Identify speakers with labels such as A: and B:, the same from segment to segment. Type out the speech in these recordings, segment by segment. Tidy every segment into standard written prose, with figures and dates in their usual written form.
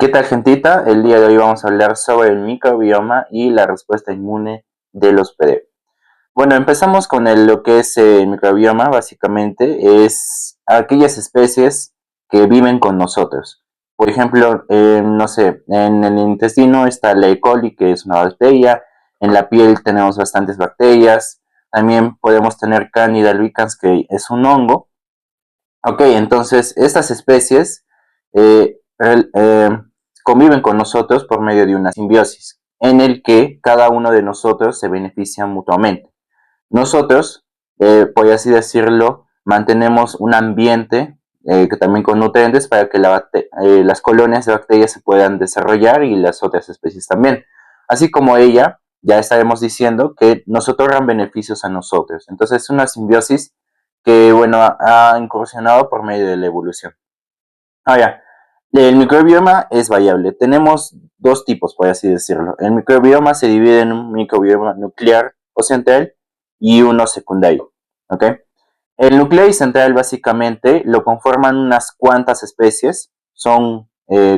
A: ¿Qué tal, gentita? El día de hoy vamos a hablar sobre el microbioma y la respuesta inmune del hospedero. Bueno, empezamos con lo que es el microbioma. Básicamente es aquellas especies que viven con nosotros. Por ejemplo, no sé, en el intestino está la E. coli, que es una bacteria. En la piel tenemos bastantes bacterias. También podemos tener Candida albicans, que es un hongo. Ok, entonces estas especies eh, eh, conviven con nosotros por medio de una simbiosis, en el que cada uno de nosotros se beneficia mutuamente. Nosotros, por así decirlo, mantenemos un ambiente que también con nutrientes para que las colonias de bacterias se puedan desarrollar y las otras especies también. Así como ella, ya estaremos diciendo que nos otorgan beneficios a nosotros. Entonces es una simbiosis que, bueno, ha incursionado por medio de la evolución. Ahora, el microbioma es variable. Tenemos dos tipos, por así decirlo. El microbioma se divide en un microbioma nuclear o central y uno secundario. ¿Ok? El nuclear y central básicamente lo conforman unas cuantas especies, son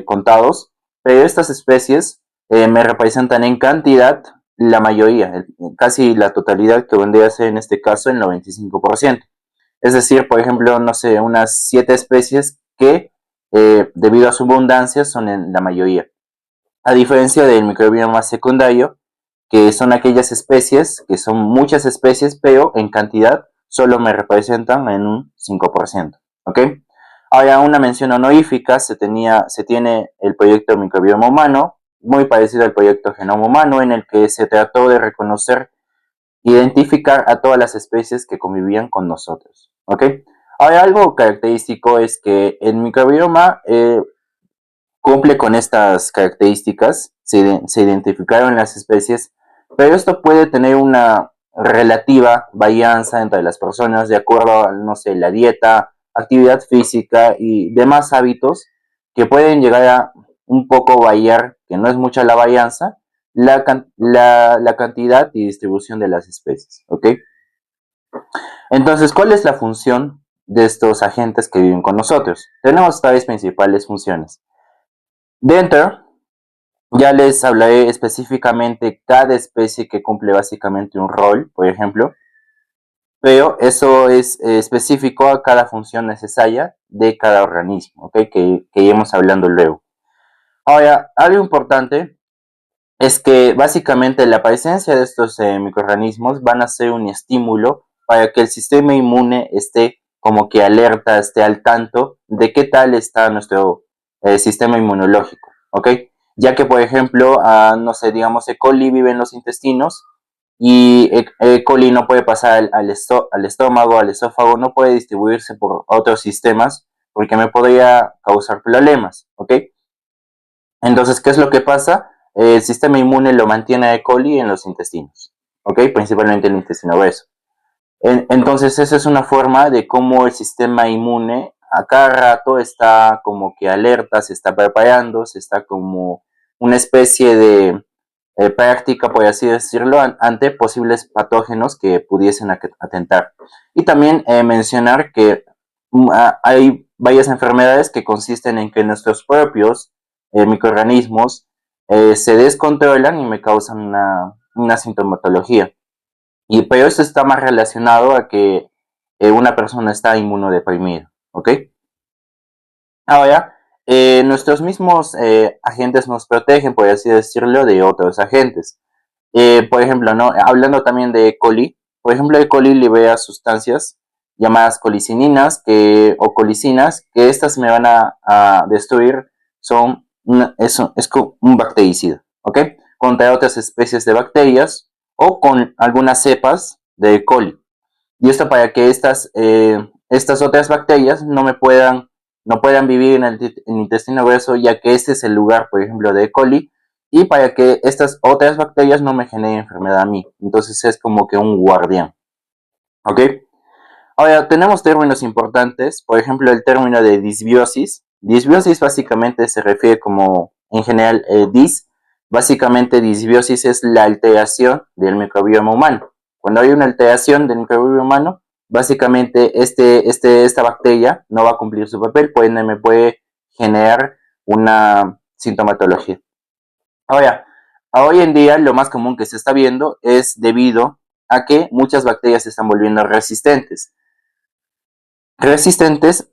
A: contados, pero estas especies me representan en cantidad la mayoría, casi la totalidad, que vendría a ser en este caso el 95%. Es decir, por ejemplo, no sé, unas 7 especies que debido a su abundancia son en la mayoría. A diferencia del microbioma secundario, que son aquellas especies, que son muchas especies, pero en cantidad solo me representan en un 5%. ¿Ok? Ahora, una mención honorífica, se tiene el proyecto Microbioma Humano, muy parecido al proyecto Genoma Humano, en el que se trató de reconocer, identificar a todas las especies que convivían con nosotros. ¿Ok? Ahora, algo característico es que el microbioma cumple con estas características, se identificaron las especies, pero esto puede tener una relativa varianza entre las personas de acuerdo a, no sé, la dieta, actividad física y demás hábitos que pueden llegar a un poco variar, que no es mucha la varianza, la cantidad y distribución de las especies. ¿Ok? Entonces, ¿cuál es la función de estos agentes que viven con nosotros? Tenemos tres principales funciones. Dentro, ya les hablaré específicamente cada especie que cumple básicamente un rol, por ejemplo, pero eso es específico a cada función necesaria de cada organismo, ¿ok? Que iremos hablando luego. Ahora, algo importante es que básicamente la presencia de estos microorganismos van a ser un estímulo para que el sistema inmune esté como que alerta, esté al tanto de qué tal está nuestro sistema inmunológico, ¿ok? Ya que, por ejemplo, no sé, digamos, E. coli vive en los intestinos y E. coli no puede pasar al estómago, al esófago, no puede distribuirse por otros sistemas porque me podría causar problemas, ¿ok? Entonces, ¿qué es lo que pasa? El sistema inmune lo mantiene a E. coli en los intestinos, ¿ok? Principalmente en el intestino grueso. Entonces, esa es una forma de cómo el sistema inmune a cada rato está como que alerta, se está preparando, se está como una especie de práctica, por así decirlo, ante posibles patógenos que pudiesen atentar. Y también mencionar que hay varias enfermedades que consisten en que nuestros propios microorganismos se descontrolan y me causan una sintomatología. Pero esto está más relacionado a que una persona está inmunodeprimida, ¿ok? Ahora, nuestros mismos agentes nos protegen, por así decirlo, de otros agentes. Por ejemplo, ¿no? Hablando también de E. coli, por ejemplo, E. coli libera sustancias llamadas colicininas o colicinas, que estas me van a destruir, es un bactericida, ¿ok? Contra otras especies de bacterias o con algunas cepas de E. coli. Y esto para que estas otras bacterias no puedan vivir en el intestino grueso, ya que este es el lugar, por ejemplo, de E. coli, y para que estas otras bacterias no me generen enfermedad a mí. Entonces es como que un guardián. ¿Ok? Ahora, tenemos términos importantes, por ejemplo, el término de disbiosis. Disbiosis básicamente se refiere como, en general, básicamente disbiosis es la alteración del microbioma humano. Cuando hay una alteración del microbioma humano, básicamente esta bacteria no va a cumplir su papel, me puede generar sintomatología. Ahora, hoy en día lo más común que se está viendo es debido a que muchas bacterias se están volviendo resistentes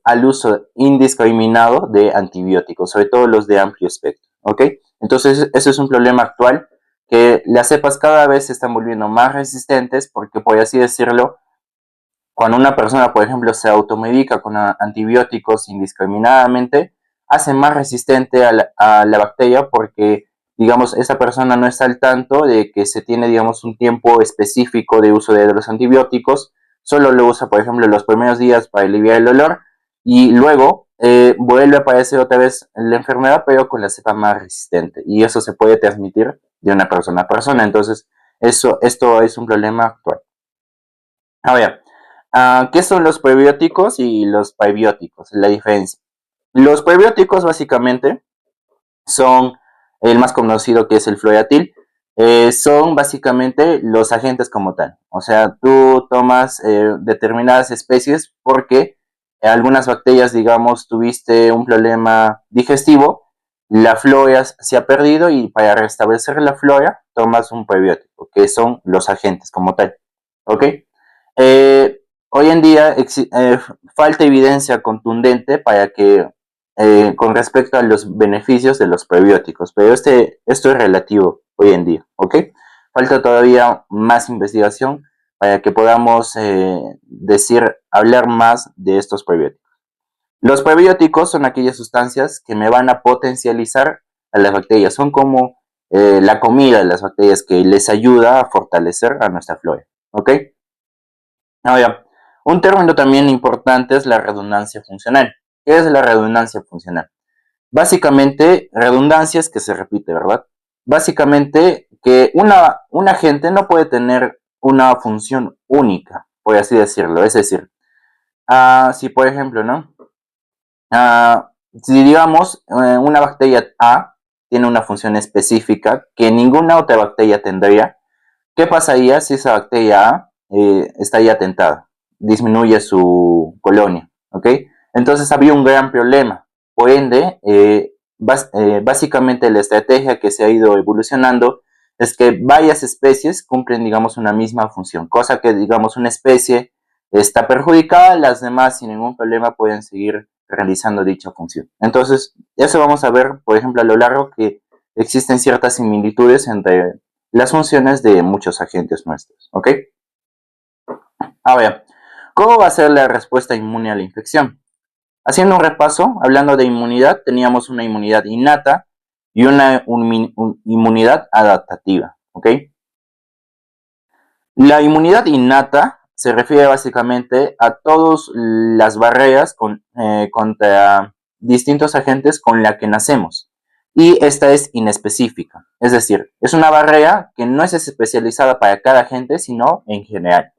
A: al uso indiscriminado de antibióticos, sobre todo los de amplio espectro, ¿ok? Entonces, eso es un problema actual, que las cepas cada vez se están volviendo más resistentes porque, por así decirlo, cuando una persona, por ejemplo, se automedica con antibióticos indiscriminadamente, hace más resistente a la bacteria porque, digamos, esa persona no está al tanto de que se tiene, digamos, un tiempo específico de uso de los antibióticos, solo lo usa, por ejemplo, los primeros días para aliviar el dolor y luego vuelve a aparecer otra vez la enfermedad, pero con la cepa más resistente. Y eso se puede transmitir de una persona a persona. Entonces, esto es un problema actual. A ver, ¿qué son los prebióticos y los prebióticos? La diferencia. Los prebióticos básicamente son el más conocido, que es el Floratil. Son básicamente los agentes como tal. O sea, tú tomas determinadas especies porque algunas bacterias, digamos, tuviste un problema digestivo, la flora se ha perdido y para restablecer la flora tomas un prebiótico, que son los agentes como tal. ¿Ok? Hoy en día falta evidencia contundente para que con respecto a los beneficios de los prebióticos, pero esto es relativo hoy en día, ¿ok? Falta todavía más investigación para que podamos hablar más de estos prebióticos. Los prebióticos son aquellas sustancias que me van a potencializar a las bacterias, son como la comida de las bacterias que les ayuda a fortalecer a nuestra flora, ¿ok? Ahora, un término también importante es la redundancia funcional. ¿Qué es la redundancia funcional? Básicamente, redundancia es que se repite, ¿verdad? Básicamente, que un agente no puede tener una función única, por así decirlo. Es decir, si por ejemplo, ¿no? Si digamos, una bacteria A tiene una función específica que ninguna otra bacteria tendría, ¿qué pasaría si esa bacteria A está ya atentada? Disminuye su colonia, ¿ok? Entonces había un gran problema. Por ende, básicamente la estrategia que se ha ido evolucionando es que varias especies cumplen, digamos, una misma función, cosa que, digamos, una especie está perjudicada, las demás sin ningún problema pueden seguir realizando dicha función. Entonces, eso vamos a ver, por ejemplo, a lo largo que existen ciertas similitudes entre las funciones de muchos agentes nuestros, ¿ok? A ver, ¿cómo va a ser la respuesta inmune a la infección? Haciendo un repaso, hablando de inmunidad, teníamos una inmunidad innata y una inmunidad adaptativa, ¿ok? La inmunidad innata se refiere básicamente a todas las barreras contra distintos agentes con la que nacemos. Y esta es inespecífica, es decir, es una barrera que no es especializada para cada agente, sino en general.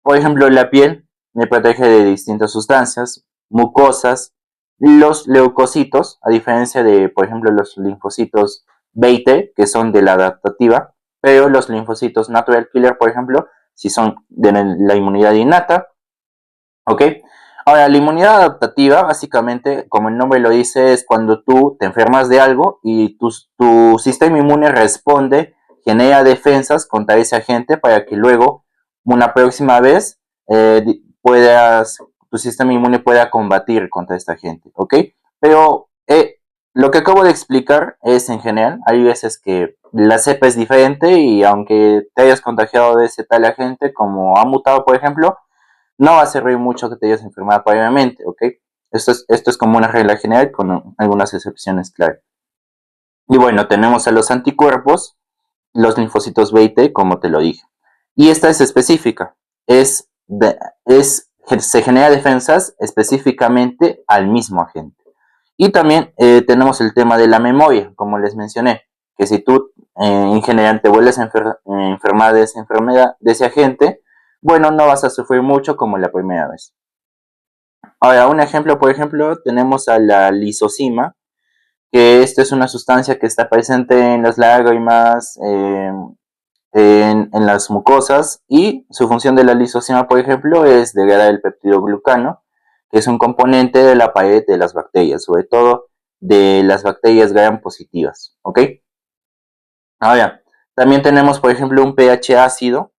A: Por ejemplo, la piel me protege de distintas sustancias, mucosas, los leucocitos, a diferencia de, por ejemplo, los linfocitos B y T, que son de la adaptativa, pero los linfocitos natural killer, por ejemplo, si son de la inmunidad innata, ¿ok? Ahora, la inmunidad adaptativa, básicamente, como el nombre lo dice, es cuando tú te enfermas de algo y tu sistema inmune responde, genera defensas contra ese agente para que luego, una próxima vez, tu sistema inmune pueda combatir contra este agente, ¿ok? Pero lo que acabo de explicar es en general, hay veces que la cepa es diferente y aunque te hayas contagiado de ese tal agente, como ha mutado, por ejemplo, no va a servir mucho que te hayas enfermado previamente, ¿ok? Esto es como una regla general con algunas excepciones, claro. Y bueno, tenemos a los anticuerpos, los linfocitos B y T, como te lo dije. Y esta es específica, se genera defensas específicamente al mismo agente. Y también tenemos el tema de la memoria, como les mencioné, que si tú en general te vuelves a enfermar de esa enfermedad, de ese agente, bueno, no vas a sufrir mucho como la primera vez. Ahora, un ejemplo, por ejemplo, tenemos a la lisozima, que esta es una sustancia que está presente en las lágrimas, en las mucosas, y su función de la lisozima, por ejemplo, es degradar el peptidoglucano, que es un componente de la pared de las bacterias, sobre todo de las bacterias gram positivas, ¿ok? Ahora, también tenemos, por ejemplo, un pH ácido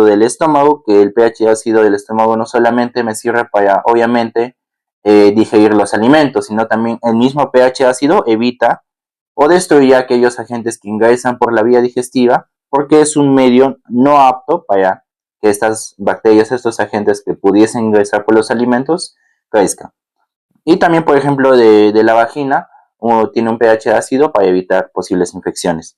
A: del estómago, que el pH ácido del estómago no solamente me sirve para, obviamente, digerir los alimentos, sino también el mismo pH ácido evita o destruye aquellos agentes que ingresan por la vía digestiva, porque es un medio no apto para que estas bacterias, estos agentes que pudiesen ingresar por los alimentos, crezcan. Y también, por ejemplo, de la vagina, uno tiene un pH ácido para evitar posibles infecciones.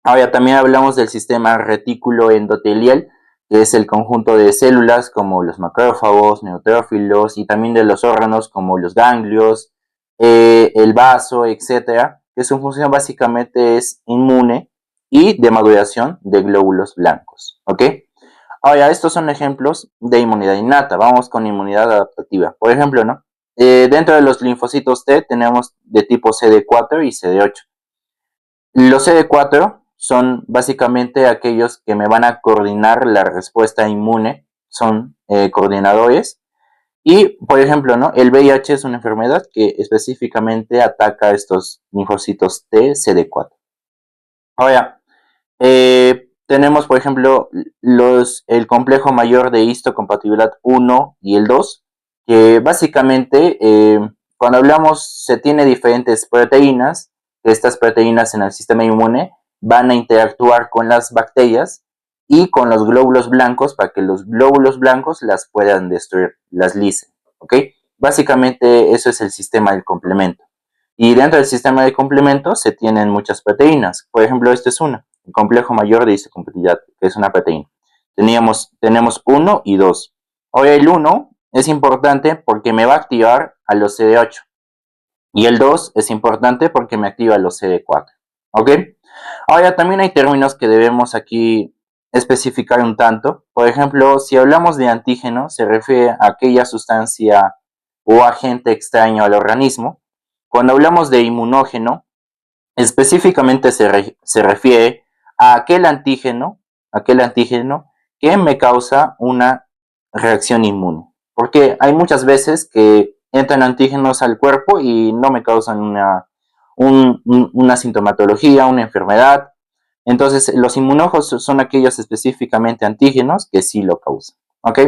A: Ahora también hablamos del sistema retículo endotelial, que es el conjunto de células como los macrófagos, neutrófilos y también de los órganos como los ganglios, el vaso, etcétera, que su función básicamente es inmune y de maduración de glóbulos blancos, ¿ok? Ahora, estos son ejemplos de inmunidad innata. Vamos con inmunidad adaptativa. Por ejemplo, ¿no? Dentro de los linfocitos T tenemos de tipo CD4 y CD8. Los CD4 son básicamente aquellos que me van a coordinar la respuesta inmune, son coordinadores. Y, por ejemplo, ¿no? El VIH es una enfermedad que específicamente ataca a estos linfocitos T CD4. Ahora, tenemos, por ejemplo, el complejo mayor de histocompatibilidad 1 y el 2, que básicamente, cuando hablamos, se tiene diferentes proteínas. Estas proteínas en el sistema inmune van a interactuar con las bacterias y con los glóbulos blancos para que los glóbulos blancos las puedan destruir, las licen, ¿ok? Básicamente eso es el sistema del complemento. Y dentro del sistema de complemento se tienen muchas proteínas. Por ejemplo, este es una, el complejo mayor de histocompatibilidad, que es una proteína. Tenemos 1 y 2. Ahora el 1 es importante porque me va a activar a los CD8. Y el 2 es importante porque me activa a los CD4. ¿Ok? Ahora también hay términos que debemos aquí especificar un tanto. Por ejemplo, si hablamos de antígeno, se refiere a aquella sustancia o agente extraño al organismo. Cuando hablamos de inmunógeno, específicamente se refiere a aquel antígeno que me causa una reacción inmune. Porque hay muchas veces que entran antígenos al cuerpo y no me causan una sintomatología, una enfermedad. Entonces, los inmunógenos son aquellos específicamente antígenos que sí lo causan. ¿Ok?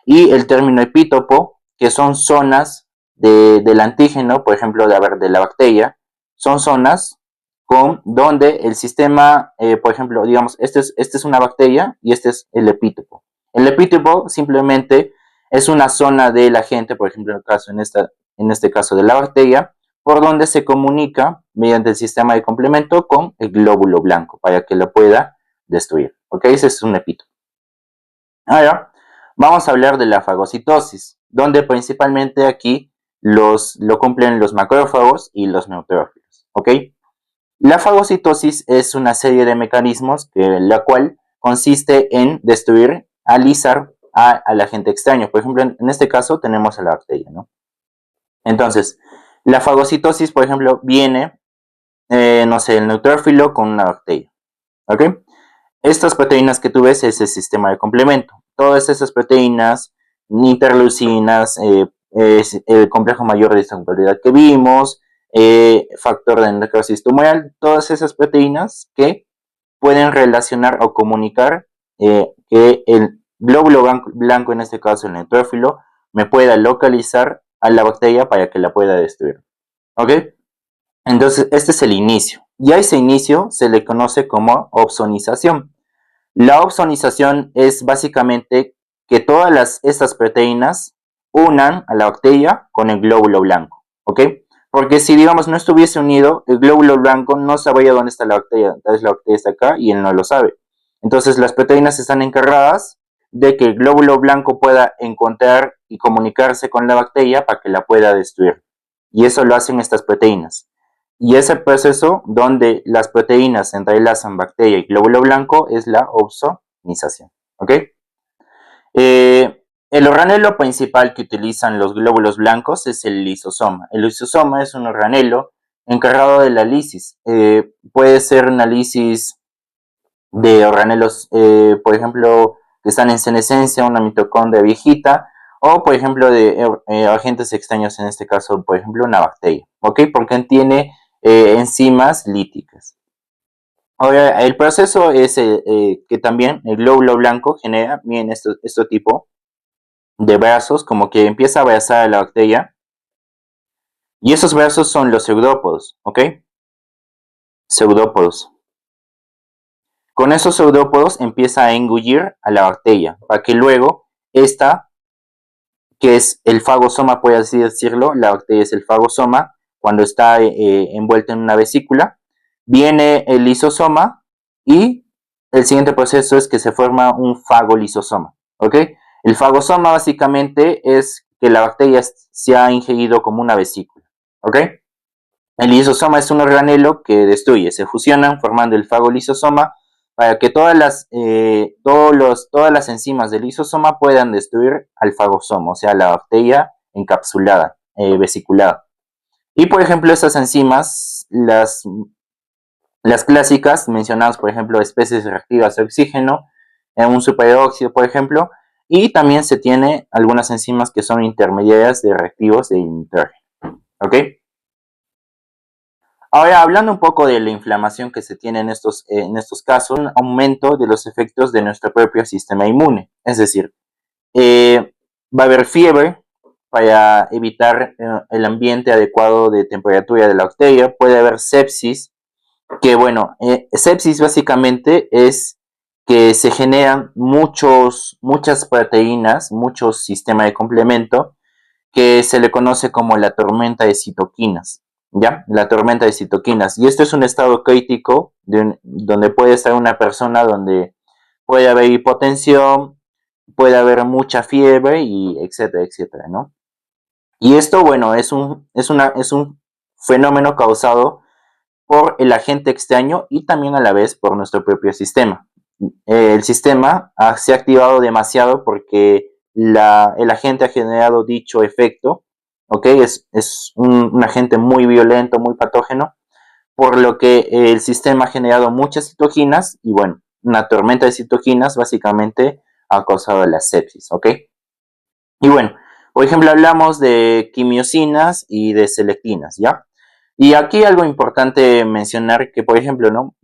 A: Y el término epítopo, que son zonas del antígeno, por ejemplo, de la bacteria, son zonas donde el sistema, por ejemplo, digamos, este es una bacteria y este es el epítopo. El epítopo simplemente es una zona del agente, por ejemplo, en este caso de la bacteria, por donde se comunica mediante el sistema de complemento con el glóbulo blanco para que lo pueda destruir. ¿Ok? Ese es un epítopo. Ahora, vamos a hablar de la fagocitosis, donde principalmente aquí lo cumplen los macrófagos y los neutrófilos. ¿Ok? La fagocitosis es una serie de mecanismos la cual consiste en destruir, alisar al agente extraño. Por ejemplo, en este caso tenemos a la bacteria, ¿no? Entonces, la fagocitosis, por ejemplo, viene, no sé, el neutrófilo con una bacteria, ¿ok? Estas proteínas que tú ves es el sistema de complemento. Todas esas proteínas, interleucinas, es el complejo mayor de histocompatibilidad que vimos, factor de necrosis tumoral, todas esas proteínas que pueden relacionar o comunicar que el glóbulo blanco, en este caso el neutrófilo, me pueda localizar a la bacteria para que la pueda destruir. ¿Ok? Entonces, este es el inicio. Y a ese inicio se le conoce como opsonización. La opsonización es básicamente que todas estas proteínas unan a la bacteria con el glóbulo blanco, ¿ok? Porque si, digamos, no estuviese unido, el glóbulo blanco no sabría dónde está la bacteria. Entonces la bacteria está acá y él no lo sabe. Entonces las proteínas están encargadas de que el glóbulo blanco pueda encontrar y comunicarse con la bacteria para que la pueda destruir. Y eso lo hacen estas proteínas. Y ese proceso donde las proteínas se entrelazan bacteria y glóbulo blanco es la opsonización. ¿Ok? El organelo principal que utilizan los glóbulos blancos es el lisosoma. El lisosoma es un organelo encargado de la lisis. Puede ser una lisis de organelos, por ejemplo, que están en senescencia, una mitocondria viejita, o por ejemplo de agentes extraños, en este caso, por ejemplo, una bacteria, ¿ok? Porque tiene enzimas líticas. Ahora, el proceso es que también el glóbulo blanco genera bien este tipo de brazos, como que empieza a abrazar a la bacteria, y esos brazos son los pseudópodos, ¿ok? Pseudópodos. Con esos pseudópodos empieza a engullir a la bacteria, para que luego esta, que es el fagosoma, puede así decirlo, la bacteria es el fagosoma, cuando está envuelta en una vesícula, viene el lisosoma y el siguiente proceso es que se forma un fagolisosoma, ¿ok? El fagosoma básicamente es que la bacteria se ha ingerido como una vesícula, ¿ok? El lisosoma es un organelo que destruye, se fusionan formando el fagolisosoma para que todas las enzimas del lisosoma puedan destruir al fagosoma, o sea, la bacteria encapsulada, vesiculada. Y por ejemplo, esas enzimas, las clásicas, mencionadas por ejemplo, especies reactivas de oxígeno, en un superóxido, por ejemplo, y también se tiene algunas enzimas que son intermediarias de reactivos de nitrógeno. ¿Ok? Ahora, hablando un poco de la inflamación que se tiene en estos casos, un aumento de los efectos de nuestro propio sistema inmune. Es decir, va a haber fiebre para evitar el ambiente adecuado de temperatura de la bacteria. Puede haber sepsis, que bueno, sepsis básicamente es que se generan muchas proteínas, muchos sistemas de complemento, que se le conoce como la tormenta de citoquinas, ¿ya? La tormenta de citoquinas. Y esto es un estado crítico donde puede estar una persona donde puede haber hipotensión, puede haber mucha fiebre y etcétera, etcétera, ¿no? Y esto, bueno, es un fenómeno causado por el agente extraño y también a la vez por nuestro propio sistema. El sistema se ha activado demasiado porque el agente ha generado dicho efecto, ¿ok? Es un agente muy violento, muy patógeno, por lo que el sistema ha generado muchas citoquinas y bueno, una tormenta de citoquinas básicamente ha causado la sepsis, ¿ok? Y bueno, por ejemplo, hablamos de quimiosinas y de selectinas, ¿ya? Y aquí algo importante mencionar que, por ejemplo, ¿no?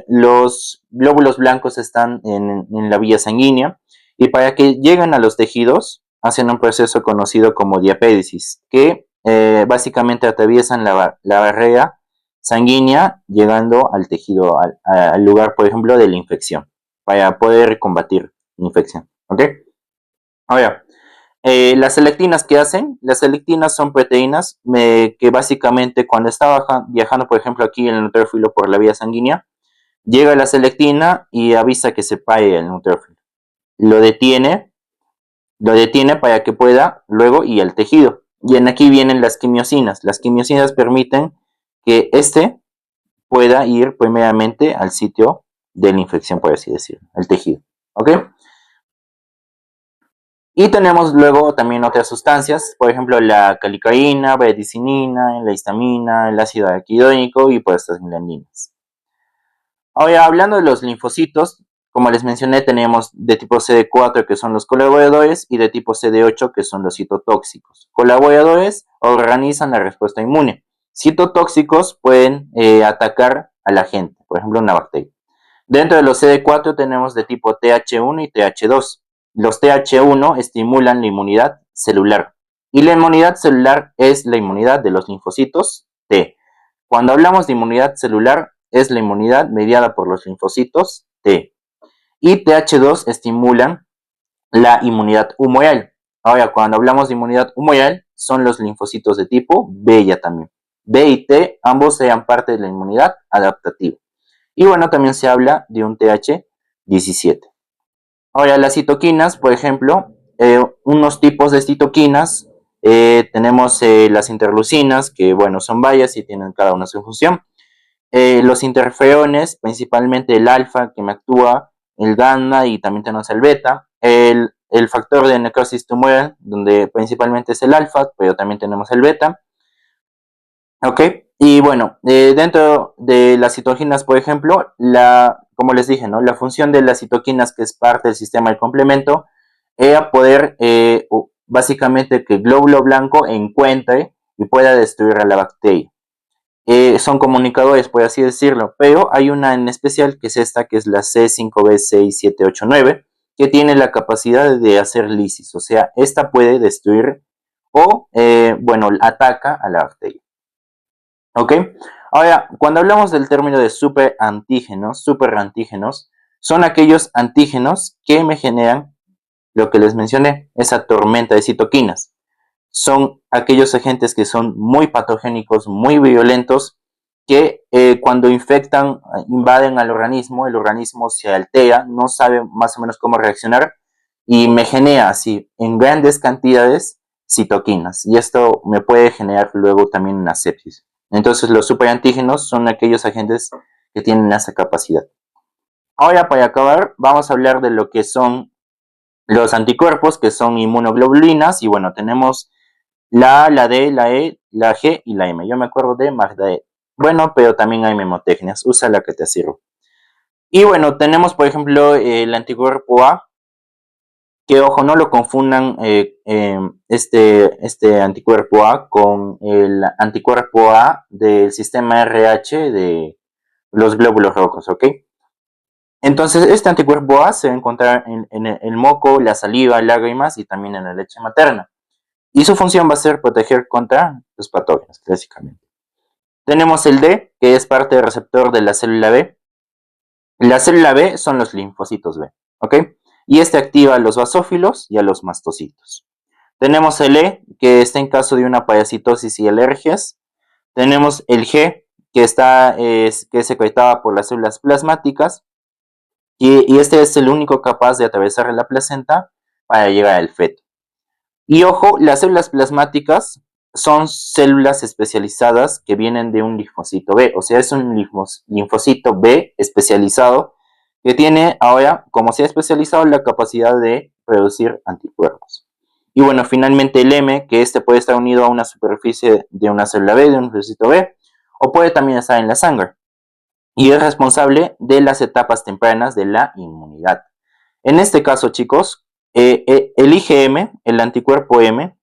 A: Los glóbulos blancos están en la vía sanguínea y para que lleguen a los tejidos hacen un proceso conocido como diapéresis, que básicamente atraviesan la barrera sanguínea llegando al tejido, al lugar, por ejemplo, de la infección, para poder combatir la infección, ¿ok? Ahora, las selectinas que hacen, las selectinas son proteínas que básicamente cuando está viajando, por ejemplo, aquí el neutrófilo por la vía sanguínea, llega la selectina y avisa que se pare el neutrófilo. Lo detiene, lo detiene para que pueda luego ir al tejido. Y en aquí vienen las quimiosinas. Las quimiosinas permiten que éste pueda ir primeramente al sitio de la infección, por así decirlo, al tejido. ¿Ok? Y tenemos luego también otras sustancias, por ejemplo, la calicaína, breticinina, la histamina, el ácido araquidónico y pues estas glandinas. Ahora, hablando de los linfocitos, como les mencioné, tenemos de tipo CD4 que son los colaboradores y de tipo CD8 que son los citotóxicos. Colaboradores organizan la respuesta inmune. Citotóxicos pueden atacar a la gente, por ejemplo, una bacteria. Dentro de los CD4 tenemos de tipo TH1 y TH2. Los TH1 estimulan la inmunidad celular y la inmunidad celular es la inmunidad de los linfocitos T. Cuando hablamos de inmunidad celular es la inmunidad mediada por los linfocitos T. Y TH2 estimulan la inmunidad humoral. Ahora, cuando hablamos de inmunidad humoral son los linfocitos de tipo B ya también. B y T ambos sean parte de la inmunidad adaptativa. Y bueno, también se habla de un TH17. Ahora, las citoquinas, por ejemplo, unos tipos de citoquinas, tenemos las interleucinas, que bueno, son varias y tienen cada una su función. Los interferones, principalmente el alfa, que me actúa, el gamma y también tenemos el beta. El factor de necrosis tumoral, donde principalmente es el alfa, pero también tenemos el beta. ¿Ok? Y bueno, dentro de las citoquinas, por ejemplo, como les dije, ¿no? La función de las citoquinas, que es parte del sistema del complemento, era poder básicamente que el glóbulo blanco encuentre y pueda destruir a la bacteria. Son comunicadores, por así decirlo, pero hay una en especial que es esta, que es la C5b6789, que tiene la capacidad de hacer lisis, o sea, esta puede destruir o, bueno, ataca a la bacteria. ¿Ok? Ahora, cuando hablamos del término de superantígenos son aquellos antígenos que me generan lo que les mencioné, esa tormenta de citoquinas. Son aquellos agentes que son muy patogénicos, muy violentos, que cuando infectan, invaden al organismo, el organismo se altera, no sabe más o menos cómo reaccionar y me genera así en grandes cantidades citoquinas y esto me puede generar luego también una sepsis. Entonces los superantígenos son aquellos agentes que tienen esa capacidad. Ahora para acabar vamos a hablar de lo que son los anticuerpos, que son inmunoglobulinas, y bueno, tenemos la A, la D, la E, la G y la M. Yo me acuerdo de Magda E. Bueno, pero también hay memotecnias, usa la que te sirva. Y bueno, tenemos por ejemplo el anticuerpo A, que ojo, no lo confundan este anticuerpo A con el anticuerpo A del sistema RH de los glóbulos rojos, ¿ok? Entonces, este anticuerpo A se va a encontrar en el moco, la saliva, lágrimas y también en la leche materna. Y su función va a ser proteger contra los patógenos, clásicamente. Tenemos el D, que es parte del receptor de la célula B. La célula B son los linfocitos B, ¿ok? Y este activa a los basófilos y a los mastocitos. Tenemos el E, que está en caso de una parasitosis y alergias. Tenemos el G, que es secretada por las células plasmáticas. Y este es el único capaz de atravesar la placenta para llegar al feto. Y ojo, las células plasmáticas son células especializadas que vienen de un linfocito B, o sea, es un linfocito B especializado que tiene ahora, como se ha especializado, la capacidad de producir anticuerpos. Y bueno, finalmente el M, que este puede estar unido a una superficie de una célula B, de un linfocito B, o puede también estar en la sangre. Y es responsable de las etapas tempranas de la inmunidad. En este caso, chicos, el IgM, el anticuerpo M,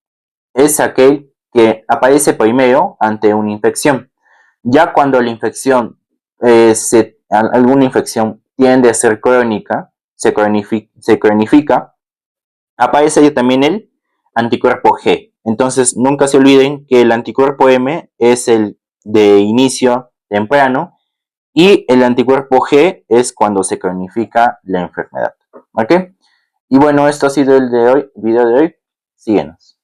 A: es aquel que aparece primero ante una infección. Ya cuando la infección, alguna infección tiende a ser crónica, se cronifica, aparece también el anticuerpo G. Entonces, nunca se olviden que el anticuerpo M es el de inicio temprano y el anticuerpo G es cuando se cronifica la enfermedad. ¿Ok? Y bueno, esto ha sido el video de hoy. Síguenos.